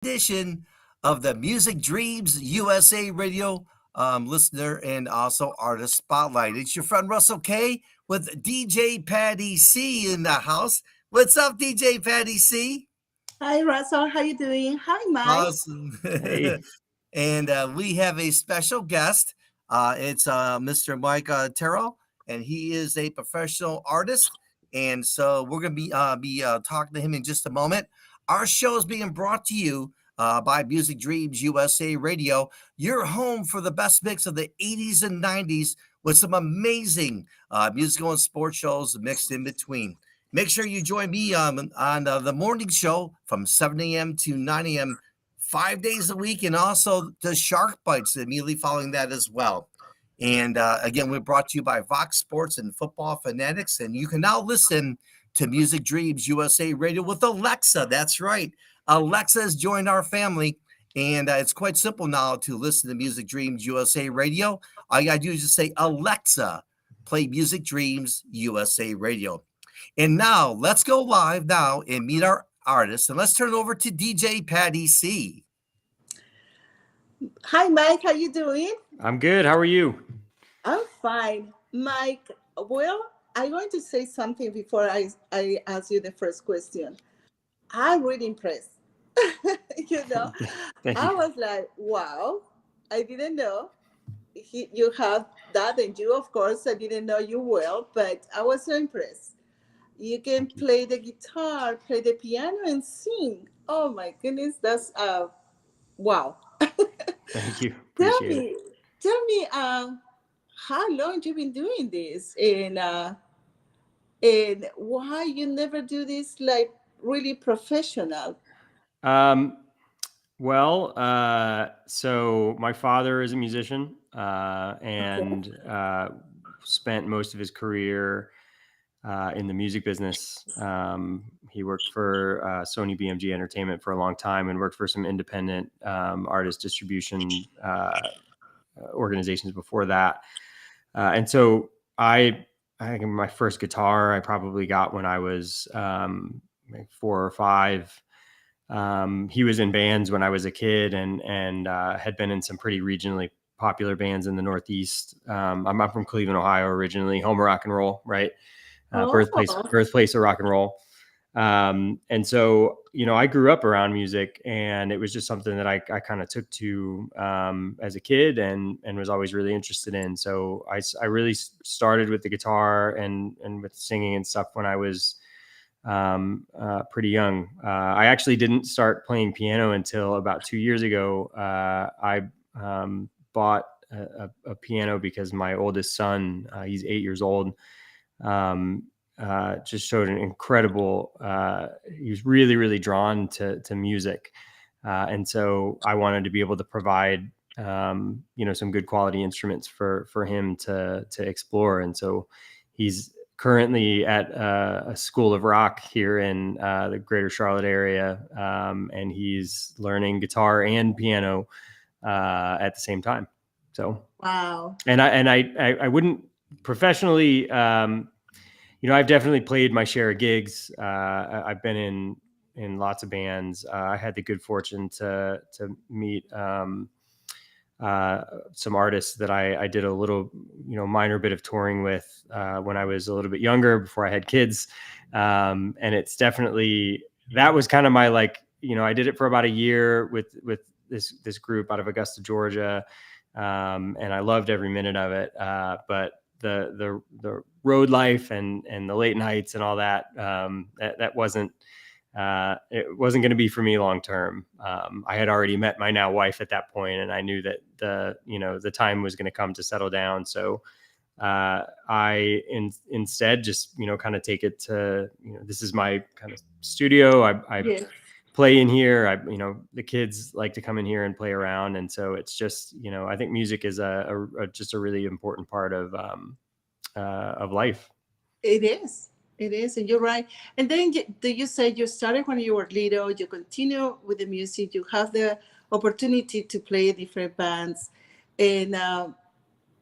edition of the Music Dreams USA Radio listener and also artist spotlight. It's your friend Russell K with DJ Patty C in the house. What's up, DJ Patty C? Hi, Russell. How you doing? Hi, Mike. Awesome. Hey. And we have a special guest. It's Mr. Mike Terrell, and he is a professional artist. And so we're going to be talking to him in just a moment. Our show is being brought to you by Music Dreams USA Radio, your home for the best mix of the 80s and 90s with some amazing musical and sports shows mixed in between. Make sure you join me on the morning show from 7 a.m. to 9 a.m. 5 days a week, and also the Shark Bites immediately following that as well. And again, we're brought to you by Vox Sports and Football Fanatics, and you can now listen to Music Dreams USA Radio with Alexa. That's right. Alexa has joined our family, and it's quite simple now to listen to Music Dreams USA Radio. All you got to do is just say, Alexa, play Music Dreams USA Radio. And now let's go live now and meet our artist. And let's turn it over to DJ Patty C. Hi, Mike. How you doing? I'm good. How are you? I'm fine. Mike, well, I'm going to say something before I ask you the first question. I'm really impressed. Thank I you. was like, wow, I didn't know you have that. And you, of course, I didn't know you well, but I was so impressed. You can Thank you. play the guitar, play the piano, and sing. Oh, my goodness. That's, wow. Thank you. Tell Appreciate it. me, how long you been doing this, and why you never do this like really professional? Um, so my father is a musician Okay. and spent most of his career in the music business. He worked for Sony BMG Entertainment for a long time and worked for some independent artist distribution organizations before that. And so I think my first guitar I probably got when I was like 4 or 5. He was in bands when I was a kid and had been in some pretty regionally popular bands in the Northeast. I'm from Cleveland, Ohio, originally, home of rock and roll, right? Oh, Birthplace of rock and roll. And so, I grew up around music, and it was just something that I kind of took to as a kid and was always really interested in. So I really started with the guitar and with singing and stuff when I was pretty young. I actually didn't start playing piano until about 2 years ago. I bought a piano because my oldest son, he's 8 years old, just showed an incredible, he was really, really drawn to music. And so I wanted to be able to provide, some good quality instruments for him to explore. And so he's currently at a school of rock here in the greater Charlotte area. And he's learning guitar and piano at the same time. So, wow. and I wouldn't professionally, I've definitely played my share of gigs. I've been in lots of bands. I had the good fortune to meet some artists that I did a little, minor bit of touring with when I was a little bit younger, before I had kids. And it's definitely, that was kind of my, I did it for about a year with this group out of Augusta, Georgia. And I loved every minute of it. But the road life and the late nights and all that, that wasn't, it wasn't going to be for me long term. I had already met my now wife at that point, and I knew that the time was going to come to settle down. So I instead just kind of take it to, this is my kind of studio. I Yes, play in here. The kids like to come in here and play around, and so it's just, I think music is just a really important part of life. it is. It is, and you're right. And then you say you started when you were little. You continue with the music. You have the opportunity to play different bands. And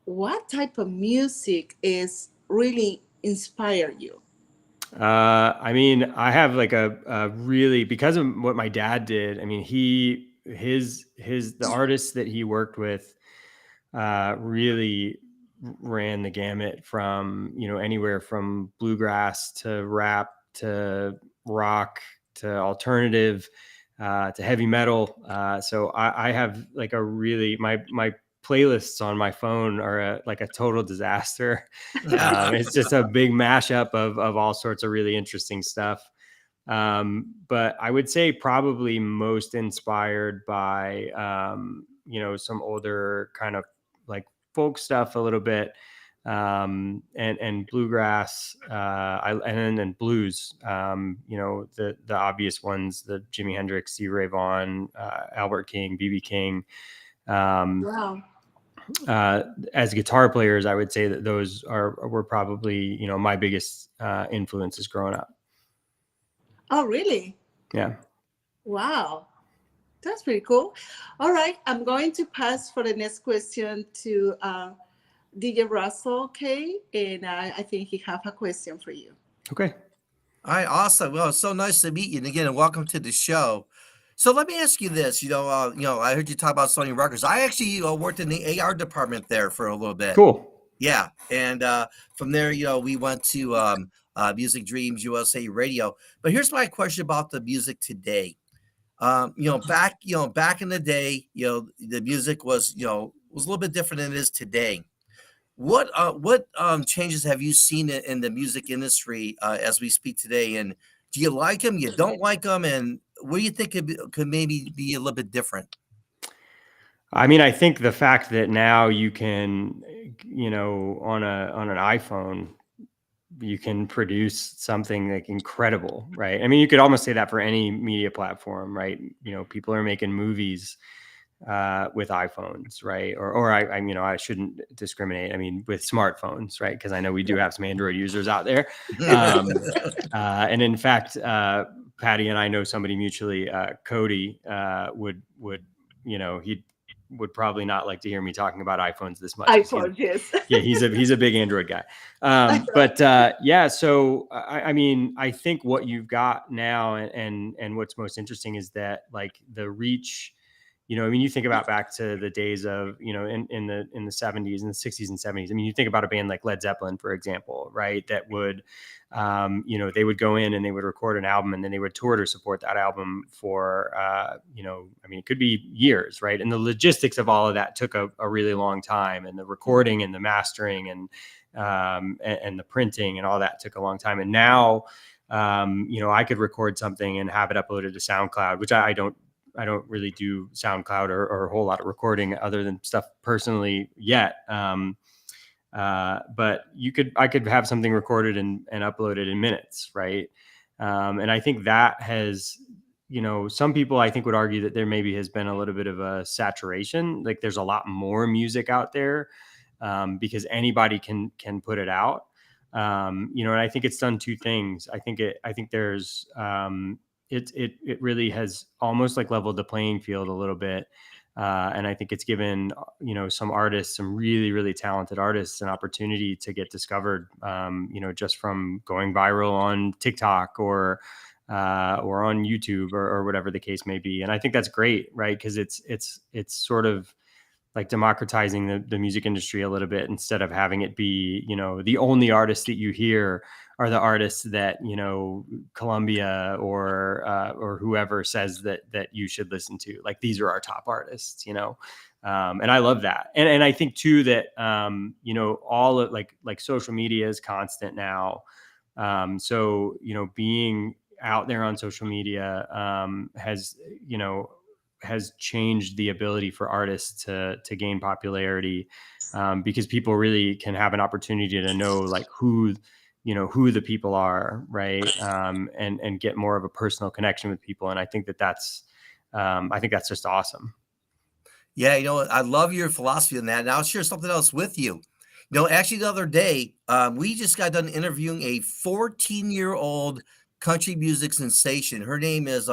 what type of music is really inspire you? I mean, I have like a really, because of what my dad did. I mean, the artists that he worked with really ran the gamut from, anywhere from bluegrass to rap to rock to alternative to heavy metal. So I have like a really, my playlists on my phone are like a total disaster. It's just a big mashup of all sorts of really interesting stuff. But I would say probably most inspired by, some older kind of like folk stuff a little bit, and bluegrass, and then blues. The obvious ones: the Jimi Hendrix, Stevie Ray Vaughan, Albert King, BB King. Um, Wow. as guitar players, I would say that those were probably my biggest influences growing up. Oh, really? Yeah. Wow. That's pretty cool. All right. I'm going to pass for the next question to DJ Russell, okay? And I think he have a question for you. Okay. All right, awesome. Well, it's so nice to meet you, and again, and welcome to the show. So let me ask you this. I heard you talk about Sony Records. I actually worked in the AR department there for a little bit. Cool. Yeah, and from there, we went to Music Dreams USA Radio. But here's my question about the music today. Back in the day, the music was a little bit different than it is today. What changes have you seen in the music industry as we speak today? And do you like them? You don't like them? And what do you think could maybe be a little bit different? I mean, I think the fact that now you can, on an iPhone, you can produce something like incredible, right? I mean, you could almost say that for any media platform, right? People are making movies with iPhones, right? Or I shouldn't discriminate. I mean, with smartphones, right? Because I know we do have some Android users out there. And in fact, Patty and I know somebody mutually, Cody, would he would probably not like to hear me talking about iPhones this much. iPhone, yes. Yeah, he's a big Android guy. But yeah, so I mean, I think what you've got now, and what's most interesting is that like the reach. I mean, you think about back to the days of, in the 70s and the 60s and 70s. I mean, you think about a band like Led Zeppelin, for example, right? That would, they would go in and they would record an album and then they would tour to support that album for, I mean, it could be years, right? And the logistics of all of that took a really long time, and the recording and the mastering and the printing and all that took a long time. And now, I could record something and have it uploaded to SoundCloud, which I don't really do SoundCloud or a whole lot of recording other than stuff personally yet. But I could have something recorded and uploaded in minutes. Right. And I think that has, some people I think would argue that there maybe has been a little bit of a saturation. Like there's a lot more music out there because anybody can put it out. And I think it's done two things. I think there's, it really has almost like leveled the playing field a little bit. And I think it's given, some artists, some really, really talented artists, an opportunity to get discovered, just from going viral on TikTok or on YouTube or whatever the case may be. And I think that's great, right? Because it's sort of like democratizing the music industry a little bit, instead of having it be, the only artists that you hear are the artists that, Columbia or whoever says that you should listen to. Like, these are our top artists, and I love that. And I think too that, all of like social media is constant now. So, being out there on social media has changed the ability for artists to gain popularity, because people really can have an opportunity to know like who the people are, right? And get more of a personal connection with people. And I think that's just awesome. Yeah, I love your philosophy on that. And I'll share something else with you. Actually, the other day, we just got done interviewing a 14-year-old country music sensation. Her name is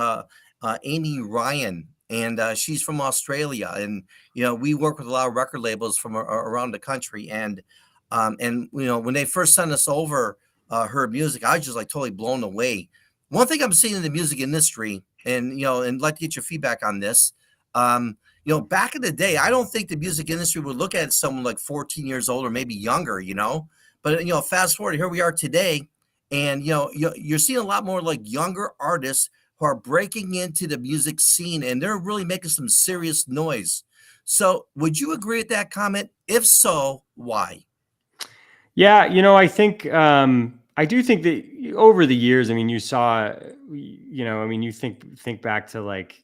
Amy Ryan, and she's from Australia. And we work with a lot of record labels from around the country. And when they first sent us over heard music, I was just like totally blown away. One thing I'm seeing in the music industry, and and like to get your feedback on this. Back in the day, I don't think the music industry would look at someone like 14 years old or maybe younger, But fast forward, here we are today, and you're seeing a lot more like younger artists who are breaking into the music scene, and they're really making some serious noise. So, would you agree with that comment? If so, why? Yeah, I think I do think that over the years, I mean, you saw, I mean, you think back to like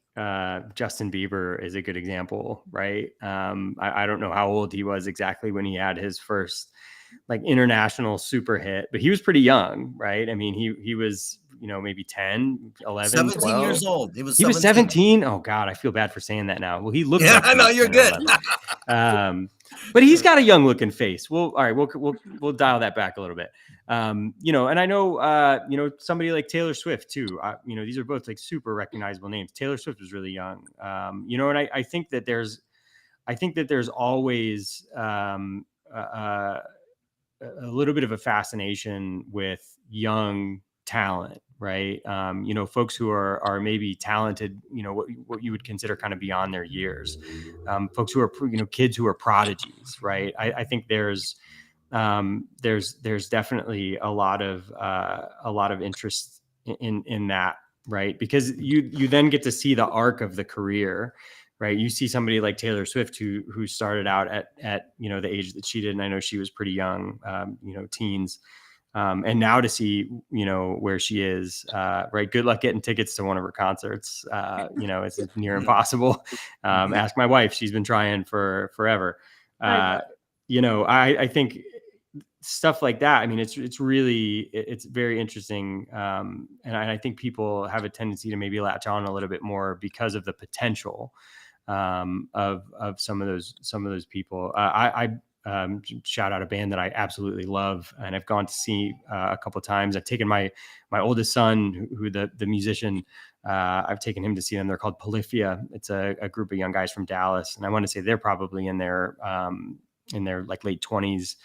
Justin Bieber is a good example, right? I don't know how old he was exactly when he had his first like international super hit, but he was pretty young, right? I mean, he was, maybe 10, 11, 17 years 12. old. He was He was 17. 17. Oh God, I feel bad for saying that now. Well, he looks Yeah, like I he know was you're 10 or good. 11. But he's got a young looking face. Well, all right, we'll dial that back a little bit. And I know, somebody like Taylor Swift too. These are both like super recognizable names. Taylor Swift was really young. And I think that there's always a little bit of a fascination with young talent, right? Folks who are maybe talented, what you would consider kind of beyond their years, folks who are, kids who are prodigies, right? I think there's definitely a lot of interest in that, right? Because you then get to see the arc of the career, right? You see somebody like Taylor Swift who started out at the age that she did, and I know she was pretty young, teens, and now to see where she is, right? Good luck getting tickets to one of her concerts. It's near impossible. Ask my wife; she's been trying for forever. I think stuff like that. I mean, it's very interesting, and I think people have a tendency to maybe latch on a little bit more because of the potential of some of those people. I shout out a band that I absolutely love, and I've gone to see a couple of times. I've taken my oldest son, who the musician. I've taken him to see them. They're called Polyphia. It's a group of young guys from Dallas, and I want to say they're probably in their like late 20s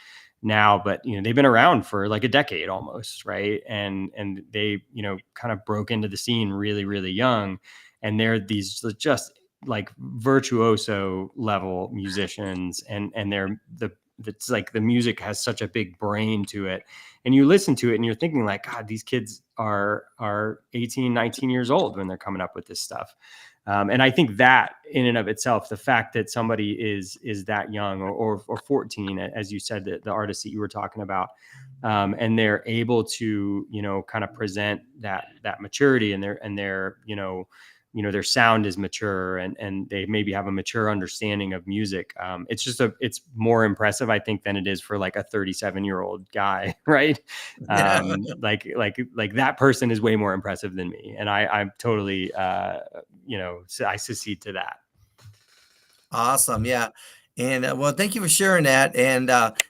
now, but they've been around for like a decade almost, right? And they kind of broke into the scene really, really young, and they're these just like virtuoso level musicians, and it's like the music has such a big brain to it, and you listen to it and you're thinking like, God, these kids are 18, 19 years old when they're coming up with this stuff. And I think that in and of itself, the fact that somebody is that young, or 14, as you said, the artist that you were talking about, and they're able to kind of present that maturity, and their sound is mature, and they maybe have a mature understanding of music. It's more impressive, I think, than it is for like a 37-year-old guy, right? Like that person is way more impressive than me, and I'm totally, I succeed to that. Awesome. Yeah. And well, thank you for sharing that. And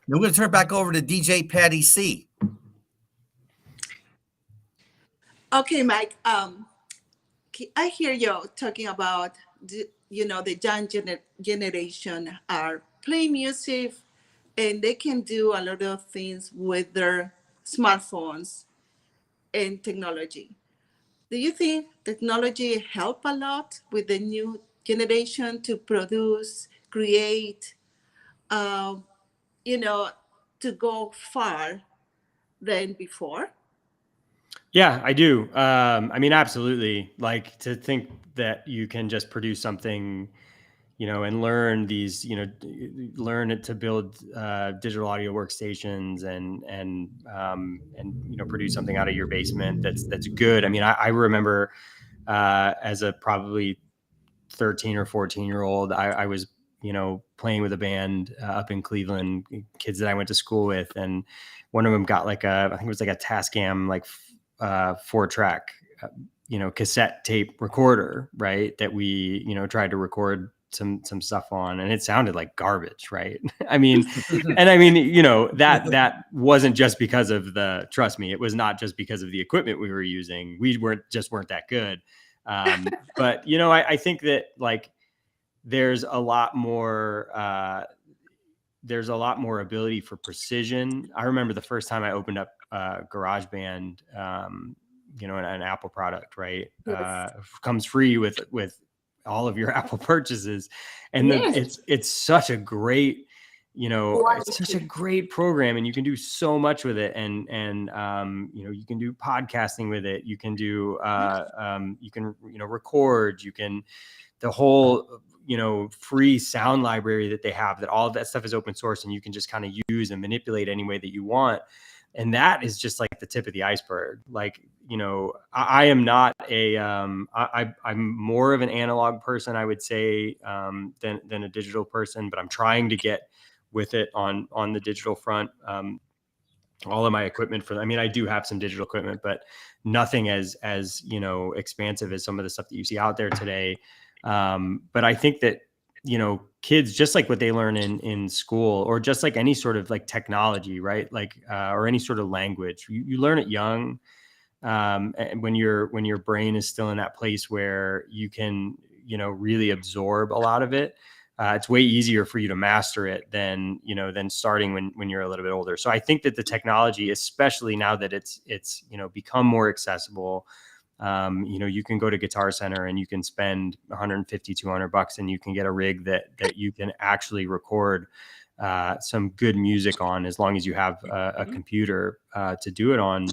we're going to turn it back over to DJ Patty C. Okay, Mike. I hear you talking about the young generation are playing music, and they can do a lot of things with their smartphones and technology. Do you think technology help a lot with the new generation to produce, create, um, you know, to go far than before? Yeah, I do. I mean, absolutely. Like, to think that you can just produce something, and learn learn it to build digital audio workstations, and produce something out of your basement that's good. I mean, I remember as a probably 13 or 14-year-old, I was playing with a band up in Cleveland, kids that I went to school with, and one of them got like I think it was like a Tascam, like 4-track cassette tape recorder, right, that we tried to record some stuff on, and it sounded like garbage, right? I mean, that wasn't just because of trust me, it was not just because of the equipment we were using. We weren't that good. But I think that like there's a lot more ability for precision. I remember the first time I opened up GarageBand, you know, an Apple product, right? Yes. Comes free with all of your Apple purchases, and Yes. it's such a great, you know, it's such a Quality. great program, and you can do so much with it, and you know, you can do podcasting with it, you can do you can, you know, record, you can, the whole, you know, free sound library that they have, that all of that stuff is open source, and you can just kind of use and manipulate any way that you want. And that is just like the tip of the iceberg. Like, you know, I am not a I'm more of an analog person, I would say, than a digital person, but I'm trying to get with it on the digital front. All of my equipment I mean, I do have some digital equipment, but nothing as you know, expansive as some of the stuff that you see out there today. But I think that, you know, kids, just like what they learn in school, or just like any sort of like technology, right? Like, or any sort of language, you learn it young. And when your brain is still in that place where you can, you know, really absorb a lot of it, it's way easier for you to master it than, you know, than starting when you're a little bit older. So I think that the technology, especially now that it's, you know, become more accessible, you know, you can go to Guitar Center and you can spend 150, $200 and you can get a rig that you can actually record some good music on, as long as you have a computer to do it on.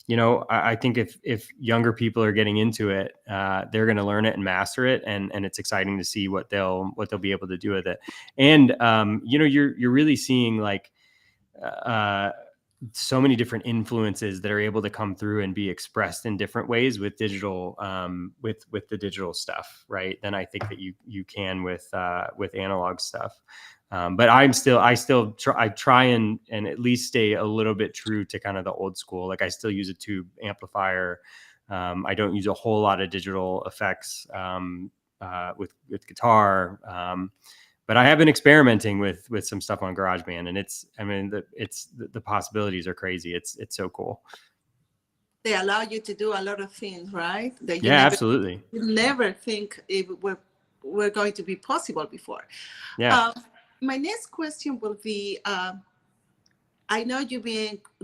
You know, I think if younger people are getting into it, they're going to learn it and master it, and it's exciting to see what they'll be able to do with it. And you know, you're really seeing like uh, so many different influences that are able to come through and be expressed in different ways with digital, with the digital stuff, right? Than I think that you can with analog stuff. But I still try and at least stay a little bit true to kind of the old school. Like, I still use a tube amplifier. I don't use a whole lot of digital effects with guitar. But I have been experimenting with some stuff on GarageBand, and the possibilities are crazy. It's so cool. They allow you to do a lot of things, right? That Yeah, absolutely. you never think it were going to be possible before. Yeah. My next question will be, I know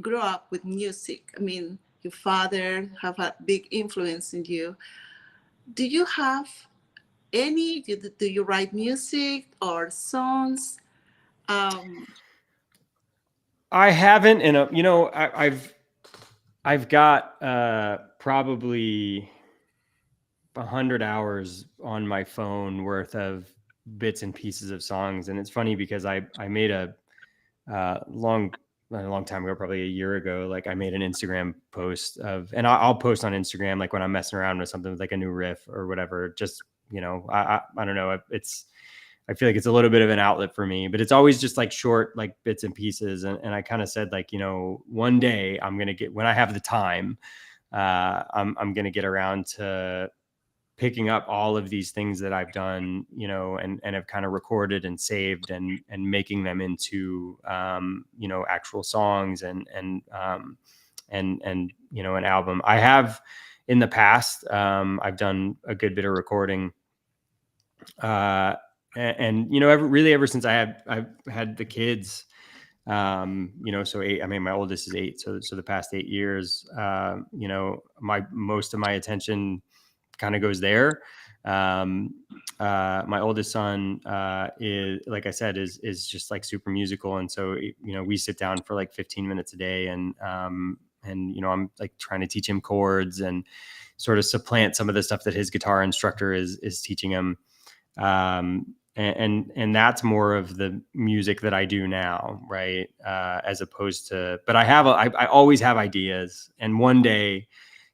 grew up with music. I mean, your father have a big influence in you. Do you have do you write music or songs? I haven't, you know, I've got probably 100 hours on my phone worth of bits and pieces of songs. And it's funny because I made a long time ago, probably a year ago, like I made an Instagram post and I'll post on Instagram, like when I'm messing around with something with like a new riff or whatever. Just, you know, I don't know. I feel like it's a little bit of an outlet for me, but it's always just like short, like bits and pieces. And I kind of said, like, you know, one day when I have the time, I'm going to get around to picking up all of these things that I've done, you know, and have kind of recorded and saved and making them into, you know, actual songs and, you know, an album. I have in the past, I've done a good bit of recording, and you know, ever since I've had the kids, you know, so my oldest is 8. So the past 8 years, you know, most of my attention kind of goes there. My oldest son, is, like I said, is just like super musical. And so, you know, we sit down for like 15 minutes a day and, you know, I'm like trying to teach him chords and sort of supplant some of the stuff that his guitar instructor is teaching him. And that's more of the music that I do now, right? As opposed to, but I always have ideas, and one day,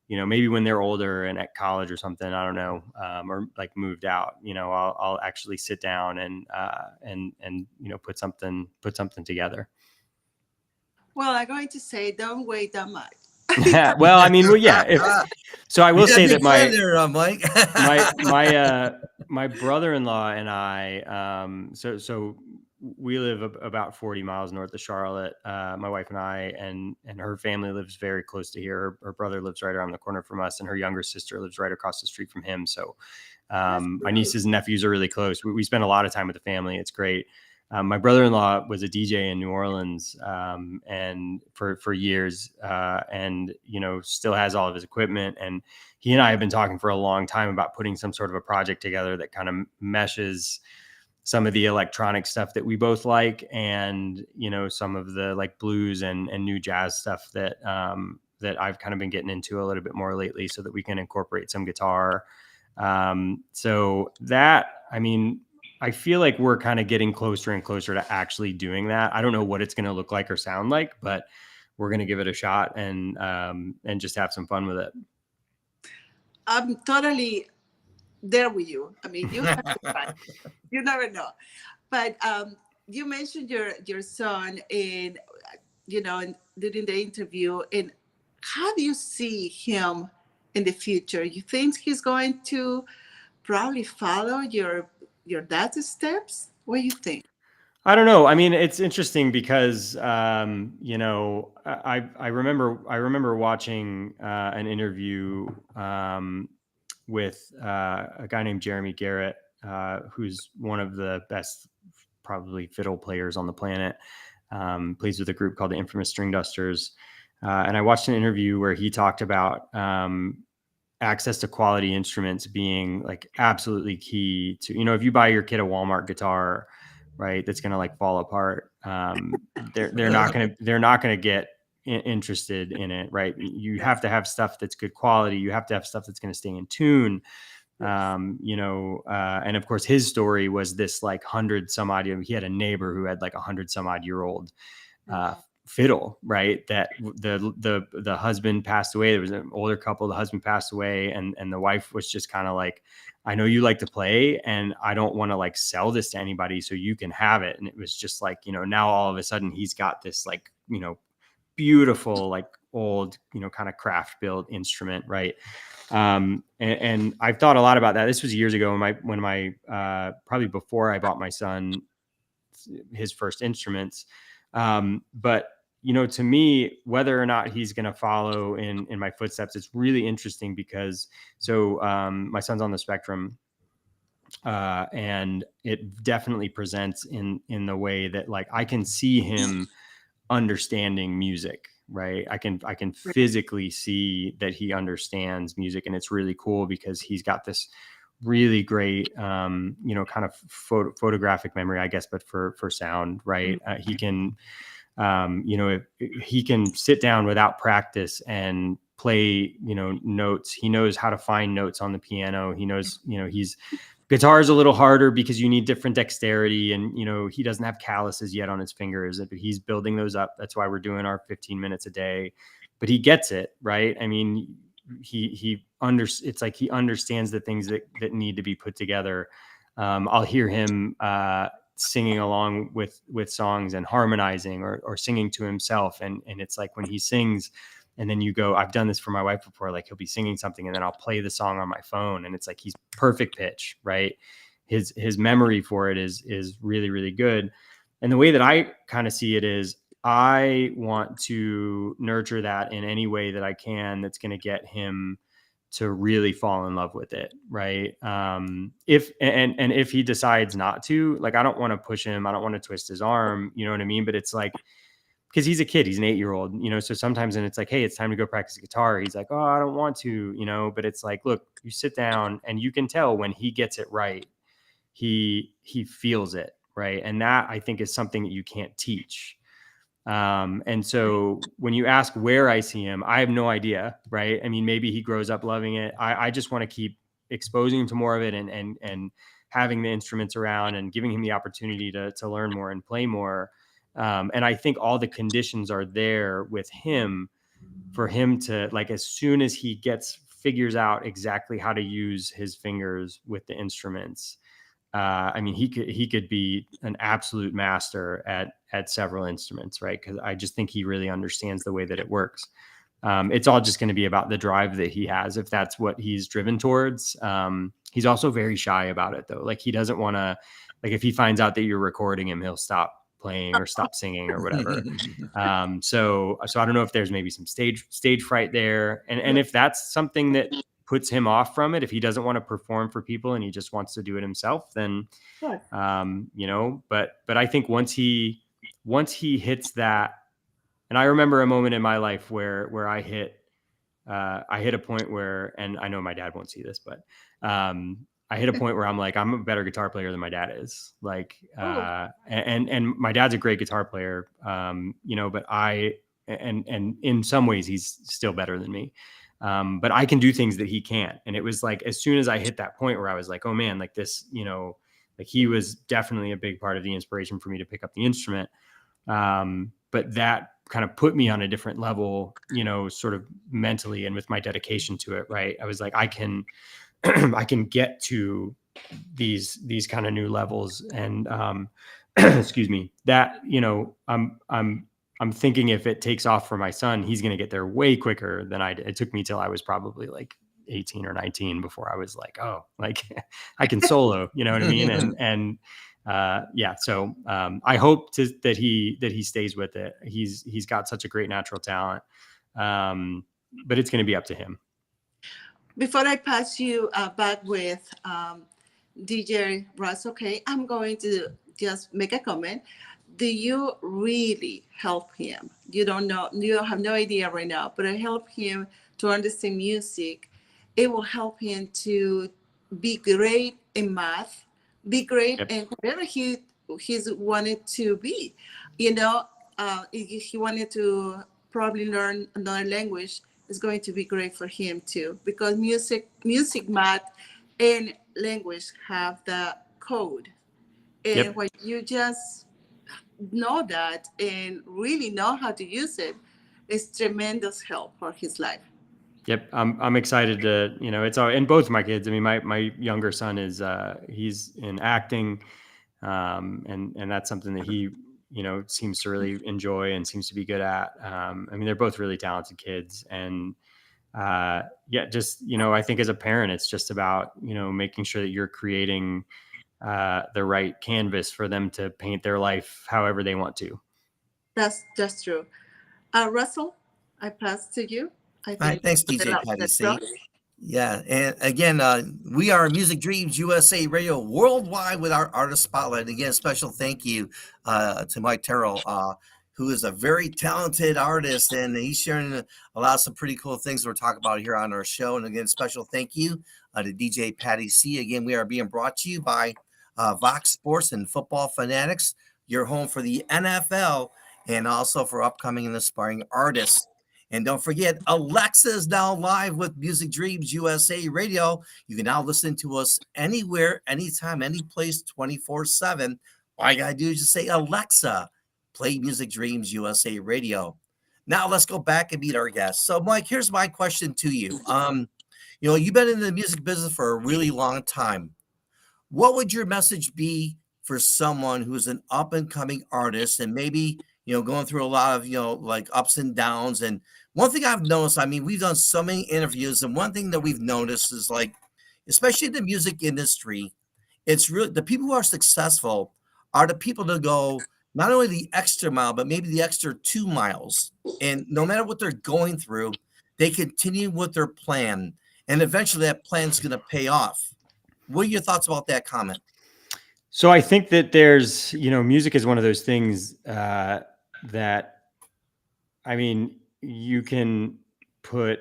you know, maybe when they're older and at college or something, I don't know, or like moved out, you know, I'll actually sit down and you know, put something together. Well, I'm going to say, don't wait that much. Well, I mean, well, yeah. So I will say that Mike. my brother-in-law and I, so we live about 40 miles north of Charlotte. My wife and I, and her family lives very close to here. Her brother lives right around the corner from us, and her younger sister lives right across the street from him. So my nieces and nephews are really close. We spend a lot of time with the family. It's great. My brother-in-law was a DJ in New Orleans, and for years, and still has all of his equipment. And he and I have been talking for a long time about putting some sort of a project together that kind of meshes some of the electronic stuff that we both like, and some of the like blues and new jazz stuff that I've kind of been getting into a little bit more lately, so that we can incorporate some guitar. So that, I mean, I feel like we're kind of getting closer and closer to actually doing that. I don't know what it's going to look like or sound like, but we're going to give it a shot and just have some fun with it. I'm totally there with you. I mean, you have to try. You never know. But you mentioned your son, and and during the interview, and how do you see him in the future? You think he's going to probably follow your dad's steps? What do you think? I don't know. I mean, it's interesting because I remember watching an interview with a guy named Jeremy Garrett, who's one of the best probably fiddle players on the planet. Plays with a group called the Infamous String Dusters, and I watched an interview where he talked about access to quality instruments being like absolutely key to, if you buy your kid a Walmart guitar, right, that's going to like fall apart. They're not going to get interested in it. Right. You have to have stuff that's good quality. You have to have stuff that's going to stay in tune. And of course his story was this like 100 some odd, he had a neighbor who had like 100 some odd year old, fiddle, right? That the husband passed away. There was an older couple. The husband passed away, and the wife was just kind of like, I know you like to play, and I don't want to like sell this to anybody, so you can have it. And it was just like, now all of a sudden he's got this like, beautiful like old, kind of craft built instrument, right? And I've thought a lot about that. This was years ago when my probably before I bought my son his first instruments. But to me, whether or not he's going to follow in my footsteps, it's really interesting because my son's on the spectrum, and it definitely presents in the way that like I can see him understanding music, right? I can physically see that he understands music, and it's really cool because he's got this really great, kind of photographic memory, I guess, but for sound, right? He can, he can sit down without practice and play, notes. He knows how to find notes on the piano. He knows, guitar is a little harder because you need different dexterity, and, he doesn't have calluses yet on his fingers, but he's building those up. That's why we're doing our 15 minutes a day, but he gets it, right? I mean, it's like he understands the things that need to be put together. I'll hear him singing along with songs and harmonizing or singing to himself, and it's like when he sings, and then you go, I've done this for my wife before, like he'll be singing something and then I'll play the song on my phone, and it's like he's perfect pitch, right? His memory for it is really, really good. And the way that I kind of see it is, I want to nurture that in any way that I can that's going to get him to really fall in love with it, right? If he decides not to, like, I don't want to push him, I don't want to twist his arm, you know what I mean? But it's like, because he's a kid, he's an 8-year-old, so sometimes, and it's like, hey, it's time to go practice guitar. He's like, oh, I don't want to, but it's like, look, you sit down, and you can tell when he gets it right, he feels it, right? And that, I think, is something that you can't teach. And so when you ask where I see him, I have no idea, right? I mean, maybe he grows up loving it. I just want to keep exposing him to more of it, and having the instruments around and giving him the opportunity to learn more and play more. And I think all the conditions are there with him for him to, like, as soon as he figures out exactly how to use his fingers with the instruments, I mean, he could be an absolute master at several instruments, right? Because I just think he really understands the way that it works. It's all just going to be about the drive that he has, if that's what he's driven towards. He's also very shy about it, though. Like, he doesn't want to, like, if he finds out that you're recording him, he'll stop playing or stop singing or whatever. So I don't know if there's maybe some stage fright there, and if that's something that puts him off from it, if he doesn't want to perform for people and he just wants to do it himself, then, Good. but I think once he hits that, and I remember a moment in my life where I hit a point where, and I know my dad won't see this, but I hit a point where I'm like, I'm a better guitar player than my dad is. Like, and my dad's a great guitar player, but and in some ways he's still better than me. But I can do things that he can't. And it was like, as soon as I hit that point where I was like, oh man, like this, like he was definitely a big part of the inspiration for me to pick up the instrument. But that kind of put me on a different level, sort of mentally and with my dedication to it. Right. I was like, I can get to these kind of new levels. And, excuse me, that, I'm thinking if it takes off for my son, he's going to get there way quicker than I did. It took me till I was probably like 18 or 19 before I was like, oh, like I can solo, you know what I mean? And so I hope that he stays with it. He's got such a great natural talent, but it's going to be up to him. Before I pass you back with DJ Russ, okay, I'm going to just make a comment. Do you really help him? You don't know, you don't have no idea right now, but I help him to understand music. It will help him to be great in math, be great in whatever he's wanted to be. If he wanted to probably learn another language, it's going to be great for him too, because music, math, and language have the code. And when you just know that and really know how to use it, it's tremendous help for his life. Yep. I'm excited to, it's all in both of my kids. I mean, my younger son is, he's in acting. And that's something that he, seems to really enjoy and seems to be good at. I mean, they're both really talented kids. And, just, I think as a parent, it's just about, making sure that you're creating, the right canvas for them to paint their life however they want to. That's true. Russell, I pass to you. All right, thanks, DJ Patty C. Yeah, and again, we are Music Dreams USA Radio worldwide with our artist spotlight. Again, special thank you to Mike Terrell, who is a very talented artist, and he's sharing a lot of some pretty cool things we're talking about here on our show. And again, special thank you to DJ Patty C. Again, we are being brought to you by Vox Sports and Football Fanatics, your home for the NFL and also for upcoming and aspiring artists. And don't forget, Alexa is now live with Music Dreams USA Radio. You can now listen to us anywhere, anytime, any place, 24/7. All you got to do is just say, Alexa, play Music Dreams USA Radio. Now let's go back and meet our guests. So, Mike, here's my question to you. You've been in the music business for a really long time. What would your message be for someone who's an up-and-coming artist and maybe, going through a lot of, like ups and downs? And one thing I've noticed, I mean, we've done so many interviews, and one thing that we've noticed is, like, especially in the music industry, it's really the people who are successful are the people that go not only the extra mile, but maybe the extra 2 miles. And no matter what they're going through, they continue with their plan. And eventually that plan's going to pay off. What are your thoughts about that comment? So I think that there's, music is one of those things that, I mean, you can put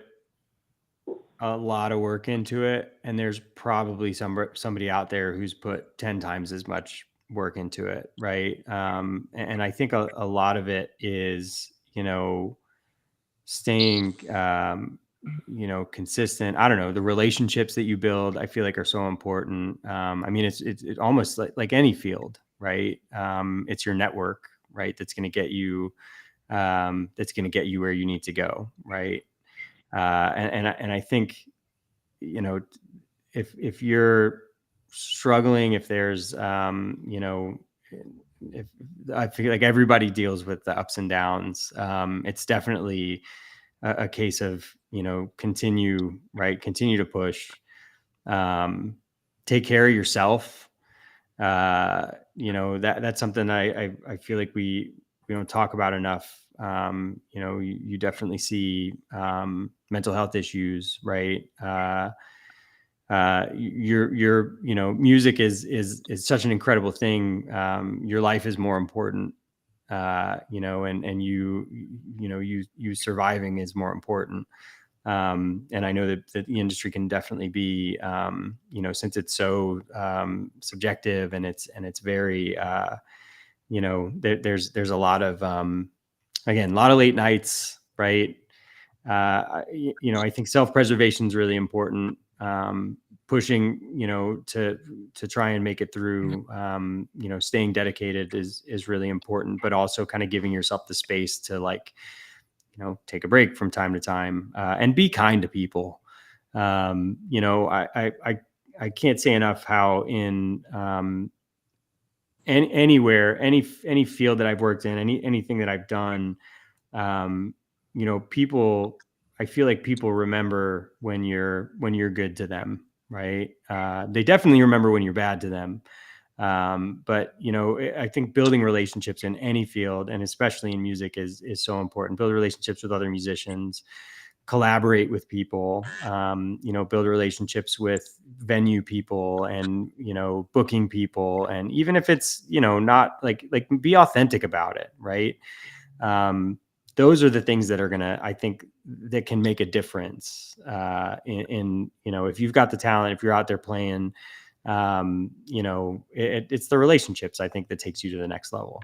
a lot of work into it, and there's probably somebody out there who's put 10 times as much work into it, right? And I think a lot of it is, staying, consistent. I don't know, the relationships that you build, I feel like are so important. I mean, it's almost like any field, right? It's your network, right? That's going to get you where you need to go. Right. And I think, if you're struggling, if there's, if I feel like everybody deals with the ups and downs, it's definitely a case of, continue to push, take care of yourself. That's something I feel like we don't talk about enough. You definitely see, mental health issues, right? Music is such an incredible thing. Your life is more important, and you surviving is more important. And I know that the industry can definitely be, since it's so subjective and it's very, there's a lot of, again, a lot of late nights, right? I think self-preservation is really important. Pushing, to try and make it through, staying dedicated is really important, but also kind of giving yourself the space to take a break from time to time, and be kind to people. I can't say enough how in, anywhere, any field that I've worked in, anything that I've done, people, I feel like people remember when you're good to them, right? They definitely remember when you're bad to them. But I think building relationships in any field, and especially in music, is so important. Build relationships with other musicians, collaborate with people, build relationships with venue people and, booking people. And even if it's, not like be authentic about it. Right. Those are the things that are gonna, I think, that can make a difference, in if you've got the talent, if you're out there playing, it's the relationships, I think, that takes you to the next level.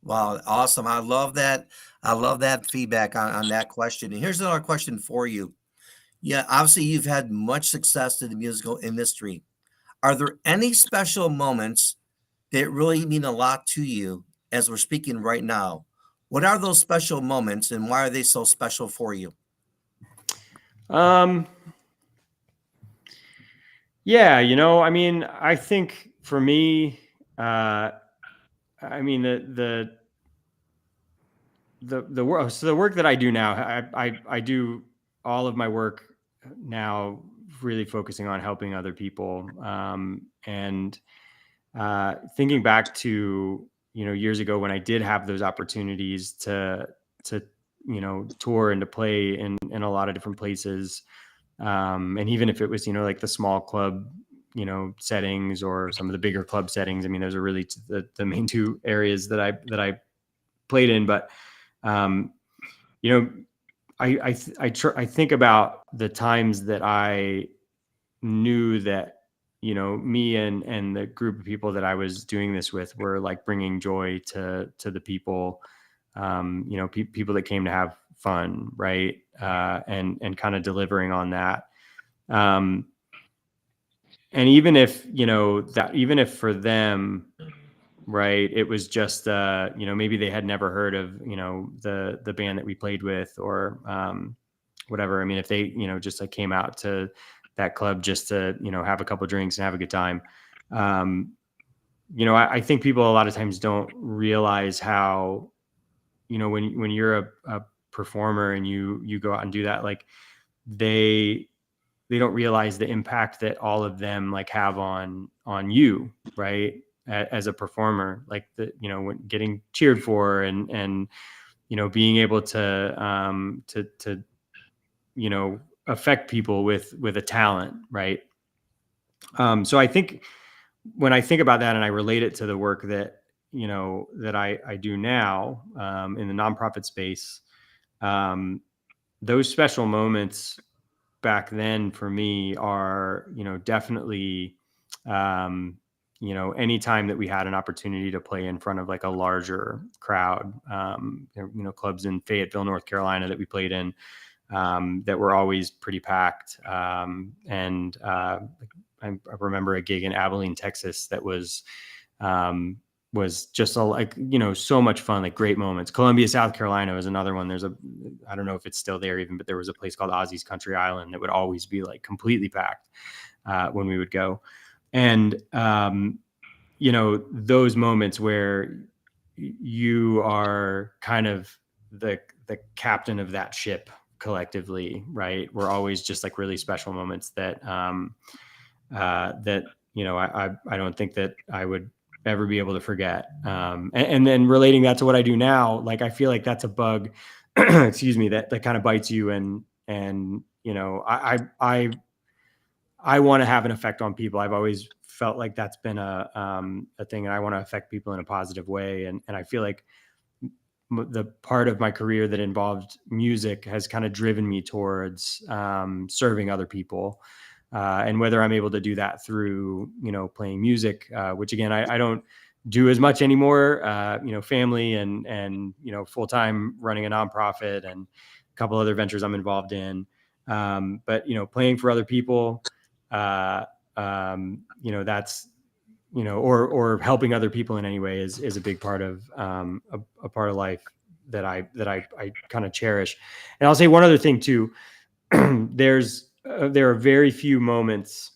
Wow, awesome. I love that. I love that feedback on that question. And here's another question for you. Yeah, obviously you've had much success in the musical industry. Are there any special moments that really mean a lot to you as we're speaking right now? What are those special moments and why are they so special for you? Yeah, I think for me, the work. So the work that I do now, I do all of my work now really focusing on helping other people. And thinking back to, years ago when I did have those opportunities to tour and to play in a lot of different places. And even if it was, like the small club, settings, or some of the bigger club settings. I mean, those are really the main two areas that I played in. But, I think about the times that I knew that, me and the group of people that I was doing this with were like bringing joy to the people, people that came to have fun. Right. And kind of delivering on that. And even if, even if for them, right, it was just, maybe they had never heard of, the band that we played with, or, whatever. I mean, if they, just like came out to that club just to, have a couple of drinks and have a good time. I think people a lot of times don't realize how, when you're a performer and you go out and do that, like they don't realize the impact that all of them like have on you, right? As a performer, like when getting cheered for, and being able to affect people with a talent, right? So I think when I think about that and I relate it to the work that that I do now, in the nonprofit space, those special moments back then for me are, definitely, anytime that we had an opportunity to play in front of like a larger crowd, clubs in Fayetteville, North Carolina that we played in, that were always pretty packed. And I remember a gig in Abilene, Texas that was just so much fun, like great moments. Columbia, South Carolina was another one. I don't know if it's still there even, but there was a place called Ozzy's Country Island that would always be like completely packed when we would go. And, those moments where you are kind of the captain of that ship collectively, right? Were always just like really special moments that, I don't think that I would ever be able to forget. And then relating that to what I do now, like, I feel like that's a bug, excuse me, that kind of bites you and you know, I want to have an effect on people. I've always felt like that's been a thing, and I want to affect people in a positive way. And I feel like the part of my career that involved music has kind of driven me towards serving other people. And whether I'm able to do that through, you know, playing music, which again, I don't do as much anymore, you know, family and, you know, full-time running a nonprofit and a couple other ventures I'm involved in. But, you know, playing for other people, you know, that's, you know, or helping other people in any way is a big part of a part of life that I kind of cherish. And I'll say one other thing too. There are very few moments,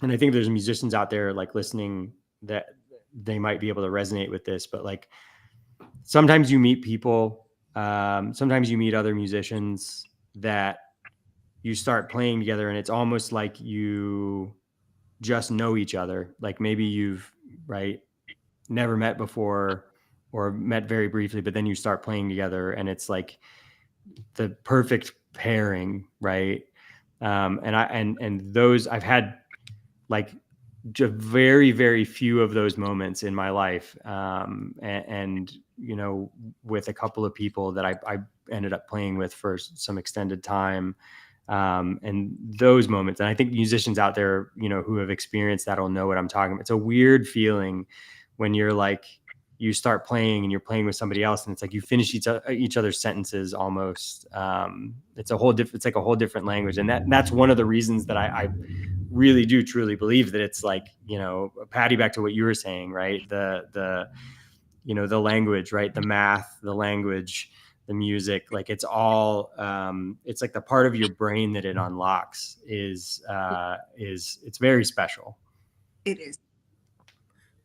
and I think there's musicians out there like listening that they might be able to resonate with this, but like sometimes you meet people, sometimes you meet other musicians that you start playing together and it's almost like you just know each other. Like maybe you've never met before or met very briefly, but then you start playing together and it's like the perfect pairing. Right. And those I've had like very, very few of those moments in my life. And, you know, with a couple of people that I ended up playing with for some extended time. And those moments, and I think musicians out there, you know, who have experienced that will know what I'm talking about. It's a weird feeling when you're like, you start playing and you're playing with somebody else and it's like you finish each other's sentences almost. It's like a whole different language. And that's one of the reasons that I really do truly believe that it's like, you know, Patty, back to what you were saying, right? The you know, the language, right? The math, the language, the music, like it's all it's like the part of your brain that it unlocks is it's very special. It is.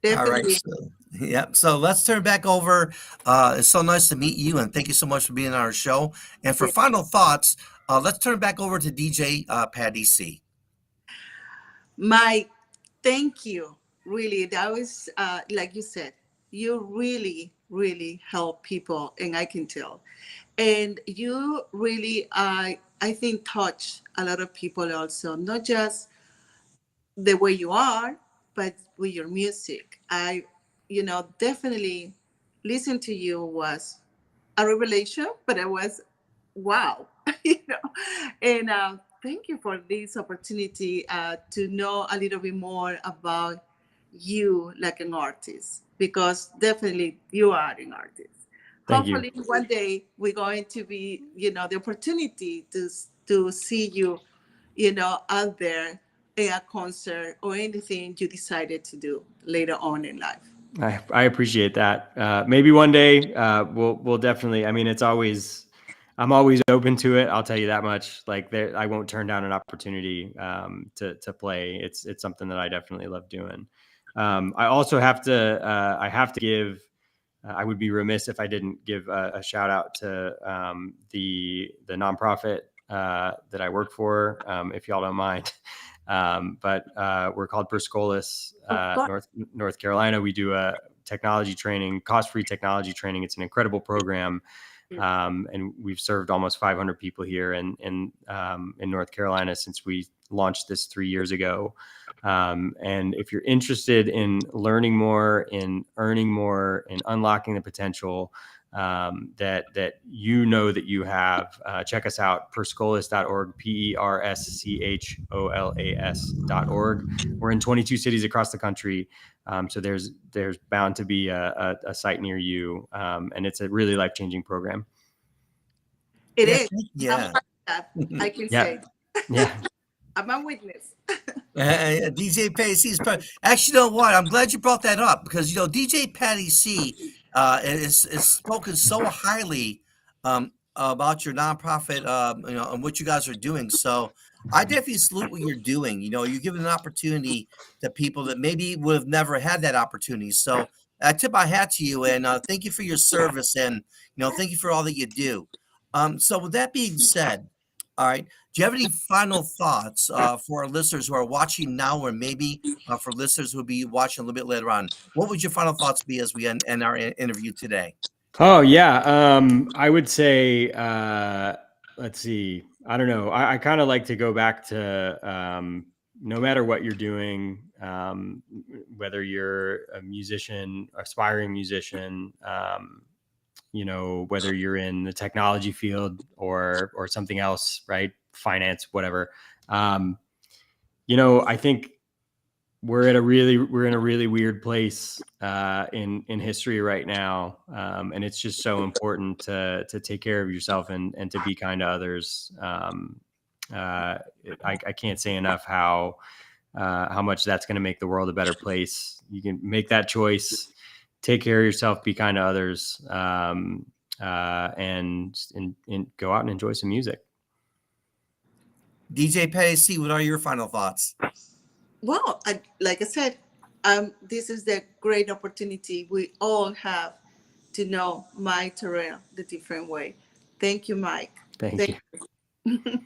All right. Definitely. Yeah. So let's turn back over. It's so nice to meet you, and thank you so much for being on our show. And for Yeah. final thoughts, let's turn back over to DJ Patty C. My thank you. Really, that was like you said, you really, really help people, and I can tell. And you really, I think, touch a lot of people also, not just the way you are, but with your music. Definitely listen to you was a revelation, but it was wow, And thank you for this opportunity to know a little bit more about you like an artist, because definitely you are an artist. Thank you. Hopefully one day we're going to be, the opportunity to see you, out there in a concert or anything you decided to do later on in life. I appreciate that. Maybe one day we'll definitely. I mean, I'm always open to it. I'll tell you that much. Like I won't turn down an opportunity to play. It's something that I definitely love doing. I also have to give. I would be remiss if I didn't give a shout out to the nonprofit that I work for. If y'all don't mind. But we're called Perscolis, North Carolina. We do a technology training, cost-free technology training. It's an incredible program. And we've served almost 500 people here in North Carolina since we launched this 3 years ago. And if you're interested in learning more, in earning more, in unlocking the potential that you know that you have, check us out, perscolas.org, PERSCHOLAS.org. We're in 22 cities across the country. So there's bound to be a site near you. And it's a really life-changing program. It Yeah, is. yeah. I'm proud of that, I can Yeah. say. Yeah. I'm a witness. DJ Patty C is actually, you know what? I'm glad you brought that up because DJ Patty C is spoken so highly about your nonprofit, and what you guys are doing. So I definitely salute what you're doing. You're giving an opportunity to people that maybe would have never had that opportunity. So I tip my hat to you, and thank you for your service, and thank you for all that you do. So with that being said, all right. Do you have any final thoughts for our listeners who are watching now, or maybe for listeners who will be watching a little bit later on? What would your final thoughts be as we end our interview today? Oh yeah. I would say, let's see. I don't know. I kind of like to go back to no matter what you're doing, whether you're a musician, aspiring musician, whether you're in the technology field or something else, right? Finance, whatever. I think we're in a really weird place in history right now, and it's just so important to take care of yourself and to be kind to others. I can't say enough how much that's going to make the world a better place. You can make that choice, take care of yourself, be kind to others, and go out and enjoy some music. DJ Patty C, what are your final thoughts? Well, like I said, this is the great opportunity we all have to know Mike Terrell the different way. Thank you, Mike. Thank you.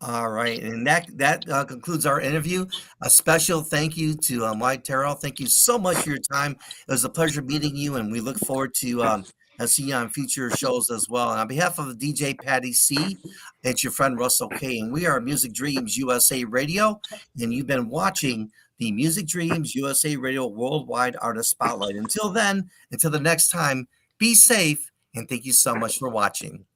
All right, and that concludes our interview. A special thank you to Mike Terrell. Thank you so much for your time. It was a pleasure meeting you, and we look forward to seeing you on future shows as well. And on behalf of DJ Patty C, it's your friend Russell K, and we are Music Dreams USA Radio, and you've been watching the Music Dreams USA Radio Worldwide Artist Spotlight. Until then, until the next time, be safe, and thank you so much for watching.